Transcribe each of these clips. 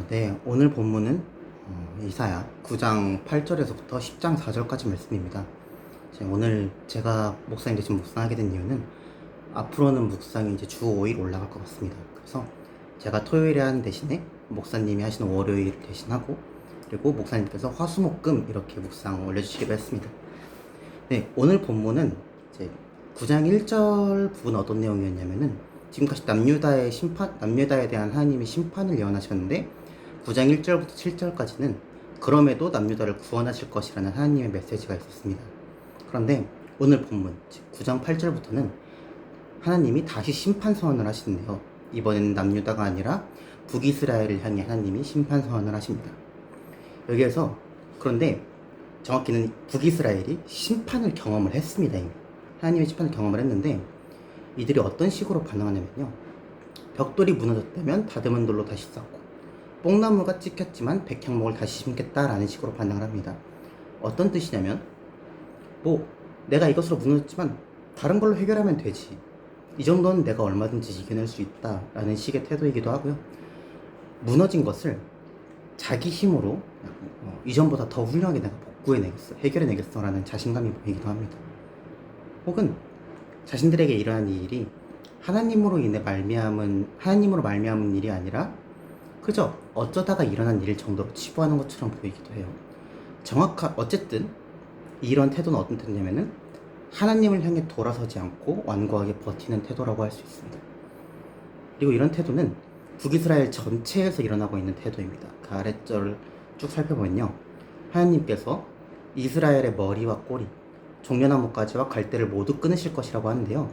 네, 오늘 본문은 이사야 9장 8절에서부터 10장 4절까지 말씀입니다. 오늘 제가 목사님 대신 묵상하게 된 이유는 앞으로는 묵상이 이제 주 5일 올라갈 것 같습니다. 그래서 제가 토요일에 하는 대신에 목사님이 하시는 월요일 대신하고, 그리고 목사님께서 화수목금 이렇게 묵상 올려주시기로 했습니다. 네, 오늘 본문은 이제 9장 1절 부분 어떤 내용이었냐면은, 지금까지 남유다에 대한 하나님의 심판을 예언하셨는데 9장 1절부터 7절까지는 그럼에도 남유다를 구원하실 것이라는 하나님의 메시지가 있었습니다. 그런데 오늘 본문 9장 8절부터는 하나님이 다시 심판 선언을 하시는데요. 이번에는 남유다가 아니라 북이스라엘을 향해 하나님이 심판 선언을 하십니다. 여기에서 그런데 정확히는 북이스라엘이 심판을 경험을 했습니다. 이미 하나님의 심판을 경험을 했는데, 이들이 어떤 식으로 반응하냐면요, 벽돌이 무너졌다면 다듬은 돌로 다시 쌓고, 뽕나무가 찍혔지만 백향목을 다시 심겠다라는 식으로 반응을 합니다. 어떤 뜻이냐면, 내가 이것으로 무너졌지만 다른 걸로 해결하면 되지, 이 정도는 내가 얼마든지 이겨낼 수 있다 라는 식의 태도이기도 하고요, 무너진 것을 자기 힘으로 이전보다 더 훌륭하게 내가 복구해내겠어, 해결해내겠어 라는 자신감이 보이기도 합니다. 혹은 자신들에게 일어난 이 일이 하나님으로 말미암은 일이 아니라 그저 어쩌다가 일어난 일 정도로 치부하는 것처럼 보이기도 해요. 어쨌든 이런 태도는 어떤 태도냐면은 하나님을 향해 돌아서지 않고 완고하게 버티는 태도라고 할 수 있습니다. 그리고 이런 태도는 북이스라엘 전체에서 일어나고 있는 태도입니다. 그 아랫절을 쭉 살펴보면요, 하나님께서 이스라엘의 머리와 꼬리, 종려나무까지와 갈대를 모두 끊으실 것이라고 하는데요,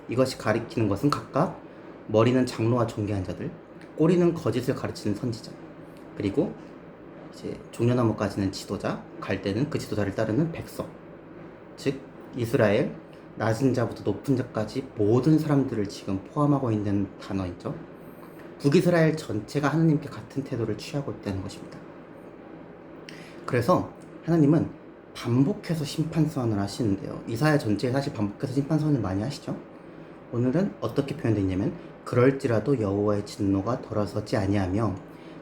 이것이 가리키는 것은 각각 머리는 장로와 존귀한 자들, 꼬리는 거짓을 가르치는 선지자, 그리고 이제 종려나무까지는 지도자, 갈대는 그 지도자를 따르는 백성, 즉 이스라엘 낮은 자부터 높은 자까지 모든 사람들을 지금 포함하고 있는 단어이죠. 북이스라엘 전체가 하나님께 같은 태도를 취하고 있다는 것입니다. 그래서 하나님은 반복해서 심판 선언을 하시는데요, 이사야 전체에 사실 반복해서 심판 선언을 많이 하시죠. 오늘은 어떻게 표현되어 있냐면, 그럴지라도 여호와의 진노가 돌아서지 아니하며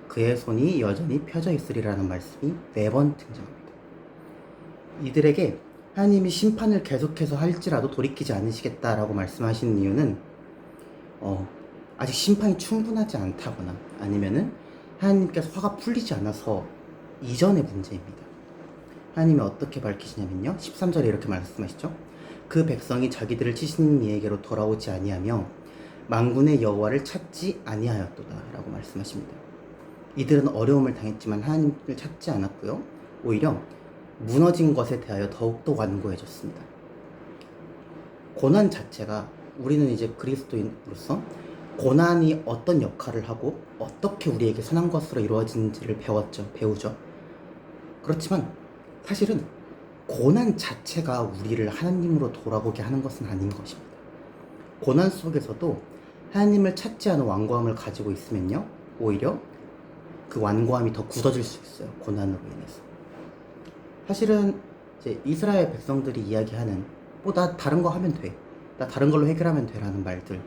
그의 손이 여전히 펴져 있으리라는 말씀이 4번 등장합니다. 이들에게 하나님이 심판을 계속해서 할지라도 돌이키지 않으시겠다라고 말씀하시는 이유는 아직 심판이 충분하지 않다거나 아니면은 하나님께서 화가 풀리지 않아서 이전의 문제입니다. 하나님이 어떻게 밝히시냐면요, 13절에 이렇게 말씀하시죠. 그 백성이 자기들을 치시는 이에게로 돌아오지 아니하며 만군의 여호와를 찾지 아니하였도다 라고 말씀하십니다. 이들은 어려움을 당했지만 하나님을 찾지 않았고요, 오히려 무너진 것에 대하여 더욱더 완고해졌습니다. 고난 자체가, 우리는 이제 그리스도인으로서 고난이 어떤 역할을 하고 어떻게 우리에게 선한 것으로 이루어지는지를 배우죠. 그렇지만 사실은 고난 자체가 우리를 하나님으로 돌아보게 하는 것은 아닌 것입니다. 고난 속에서도 하나님을 찾지 않은 완고함을 가지고 있으면요, 오히려 그 완고함이 더 굳어질 수 있어요, 고난으로 인해서. 사실은 이제 이스라엘 백성들이 이야기하는 나 다른 거 하면 돼, 나 다른 걸로 해결하면 돼 라는 말들,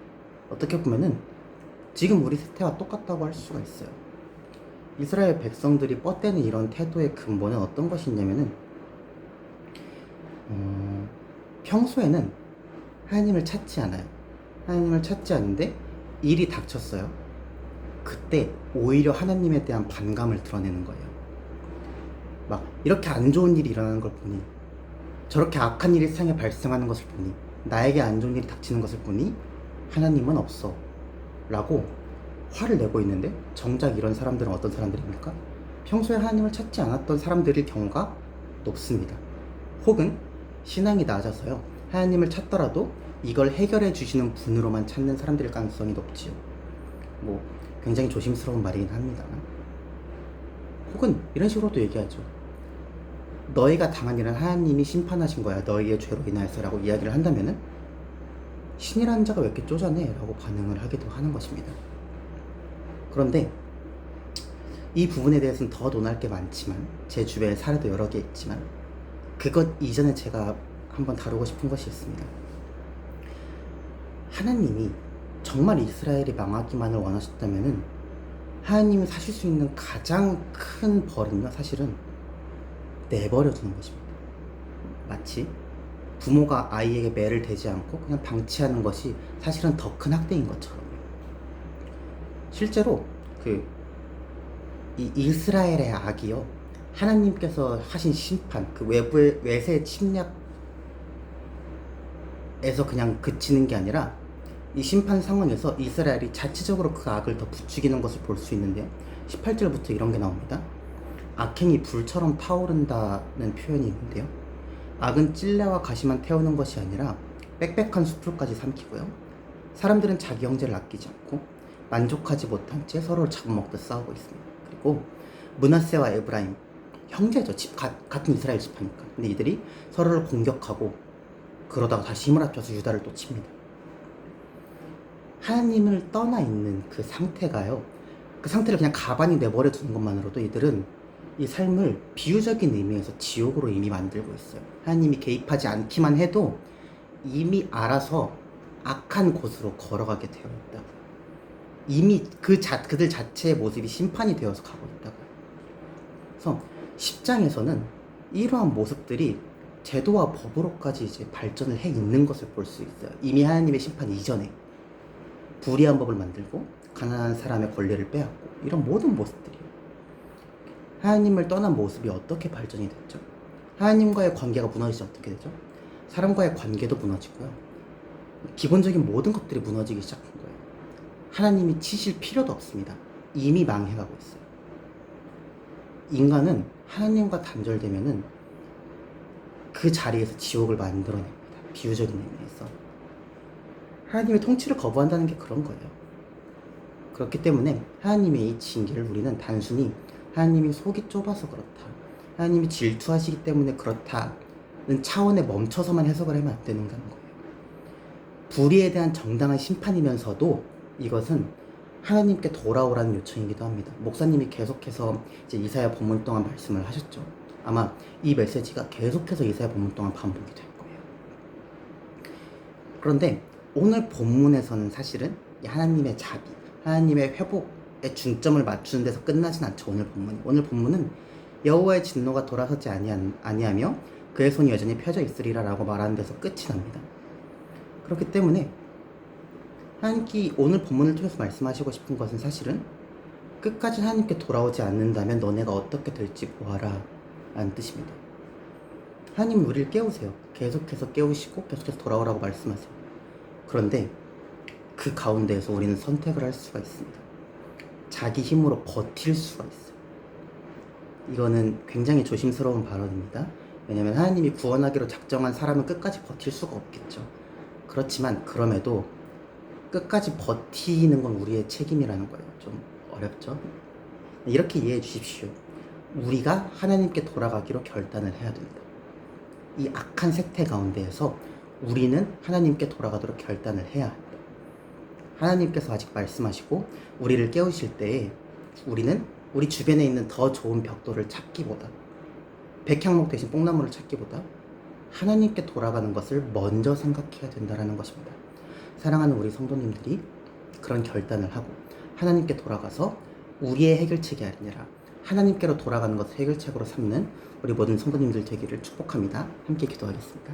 어떻게 보면은 지금 우리 세태와 똑같다고 할 수가 있어요. 이스라엘 백성들이 뻗대는 이런 태도의 근본은 어떤 것이 있냐면은 평소에는 하나님을 찾지 않아요. 하나님을 찾지 않는데 일이 닥쳤어요. 그때 오히려 하나님에 대한 반감을 드러내는 거예요. 막 이렇게 안 좋은 일이 일어나는 걸 보니, 저렇게 악한 일이 세상에 발생하는 것을 보니, 나에게 안 좋은 일이 닥치는 것을 보니 하나님은 없어 라고 화를 내고 있는데, 정작 이런 사람들은 어떤 사람들입니까? 평소에 하나님을 찾지 않았던 사람들일 경우가 높습니다. 혹은 신앙이 낮아서요, 하나님을 찾더라도 이걸 해결해 주시는 분으로만 찾는 사람들일 가능성이 높지요. 굉장히 조심스러운 말이긴 합니다. 혹은 이런 식으로도 얘기하죠. 너희가 당한 일은 하나님이 심판하신 거야, 너희의 죄로 인하여서 라고 이야기를 한다면은 신이라는 자가 왜 이렇게 쪼잔해? 라고 반응을 하기도 하는 것입니다. 그런데 이 부분에 대해서는 더 논할 게 많지만, 제 주변에 사례도 여러 개 있지만, 그것 이전에 제가 한번 다루고 싶은 것이 있습니다. 하나님이 정말 이스라엘이 망하기만을 원하셨다면은 하나님이 사실 수 있는 가장 큰 벌은요, 사실은 내버려 두는 것입니다. 마치 부모가 아이에게 매를 대지 않고 그냥 방치하는 것이 사실은 더 큰 학대인 것처럼요. 실제로 이 이스라엘의 악이요, 하나님께서 하신 심판, 그 외세 침략에서 그냥 그치는 게 아니라 이 심판 상황에서 이스라엘이 자체적으로 그 악을 더 부추기는 것을 볼 수 있는데요. 18절부터 이런 게 나옵니다. 악행이 불처럼 타오른다는 표현이 있는데요. 악은 찔레와 가시만 태우는 것이 아니라 빽빽한 숲을까지 삼키고요. 사람들은 자기 형제를 아끼지 않고 만족하지 못한 채 서로를 잡아먹듯 싸우고 있습니다. 그리고 므낫세와 에브라임, 형제죠. 같은 이스라엘 지파니까. 근데 이들이 서로를 공격하고 그러다가 다시 힘을 합쳐서 유다를 또 칩니다. 하나님을 떠나 있는 그 상태가요, 그 상태를 그냥 가만히 내버려 두는 것만으로도 이들은 이 삶을 비유적인 의미에서 지옥으로 이미 만들고 있어요. 하나님이 개입하지 않기만 해도 이미 알아서 악한 곳으로 걸어가게 되어 있다고. 이미 그들 자체의 모습이 심판이 되어서 가고 있다고. 그래서 10장에서는 이러한 모습들이 제도와 법으로까지 이제 발전을 해 있는 것을 볼 수 있어요. 이미 하나님의 심판 이전에 불의한 법을 만들고 가난한 사람의 권리를 빼앗고 이런 모든 모습들이에요. 하나님을 떠난 모습이 어떻게 발전이 됐죠? 하나님과의 관계가 무너지지 어떻게 되죠? 사람과의 관계도 무너지고요. 기본적인 모든 것들이 무너지기 시작한 거예요. 하나님이 치실 필요도 없습니다. 이미 망해가고 있어요. 인간은 하나님과 단절되면은 그 자리에서 지옥을 만들어냅니다. 비유적인 의미에서. 하나님의 통치를 거부한다는 게 그런 거예요. 그렇기 때문에 하나님의 이 징계를 우리는 단순히 하나님이 속이 좁아서 그렇다, 하나님이 질투하시기 때문에 그렇다는 차원에 멈춰서만 해석을 하면 안 되는 거예요. 불의에 대한 정당한 심판이면서도 이것은 하나님께 돌아오라는 요청이기도 합니다. 목사님이 계속해서 이제 이사야 본문 동안 말씀을 하셨죠. 아마 이 메시지가 계속해서 이사야 본문 동안 반복이 될 거예요. 그런데 오늘 본문에서는 사실은 하나님의 자비, 하나님의 회복에 중점을 맞추는 데서 끝나진 않죠. 오늘 본문은 여호와의 진노가 돌아서지 아니하며 그의 손이 여전히 펴져 있으리라 라고 말하는 데서 끝이 납니다. 그렇기 때문에 하나님께 오늘 본문을 통해서 말씀하시고 싶은 것은 사실은 끝까지 하나님께 돌아오지 않는다면 너네가 어떻게 될지 보아라 라는 뜻입니다. 하나님은 우리를 깨우세요. 계속해서 깨우시고 계속해서 돌아오라고 말씀하세요. 그런데 그 가운데에서 우리는 선택을 할 수가 있습니다. 자기 힘으로 버틸 수가 있어요. 이거는 굉장히 조심스러운 발언입니다. 왜냐하면 하나님이 구원하기로 작정한 사람은 끝까지 버틸 수가 없겠죠. 그렇지만 그럼에도 끝까지 버티는 건 우리의 책임이라는 거예요. 좀 어렵죠? 이렇게 이해해 주십시오. 우리가 하나님께 돌아가기로 결단을 해야 됩니다. 이 악한 세태 가운데에서 우리는 하나님께 돌아가도록 결단을 해야 합니다. 하나님께서 아직 말씀하시고 우리를 깨우실 때에 우리는 우리 주변에 있는 더 좋은 벽돌을 찾기보다, 백향목 대신 뽕나무를 찾기보다 하나님께 돌아가는 것을 먼저 생각해야 된다는 것입니다. 사랑하는 우리 성도님들이 그런 결단을 하고 하나님께 돌아가서 우리의 해결책이 아니라 하나님께로 돌아가는 것을 해결책으로 삼는 우리 모든 성도님들 되기를 축복합니다. 함께 기도하겠습니다.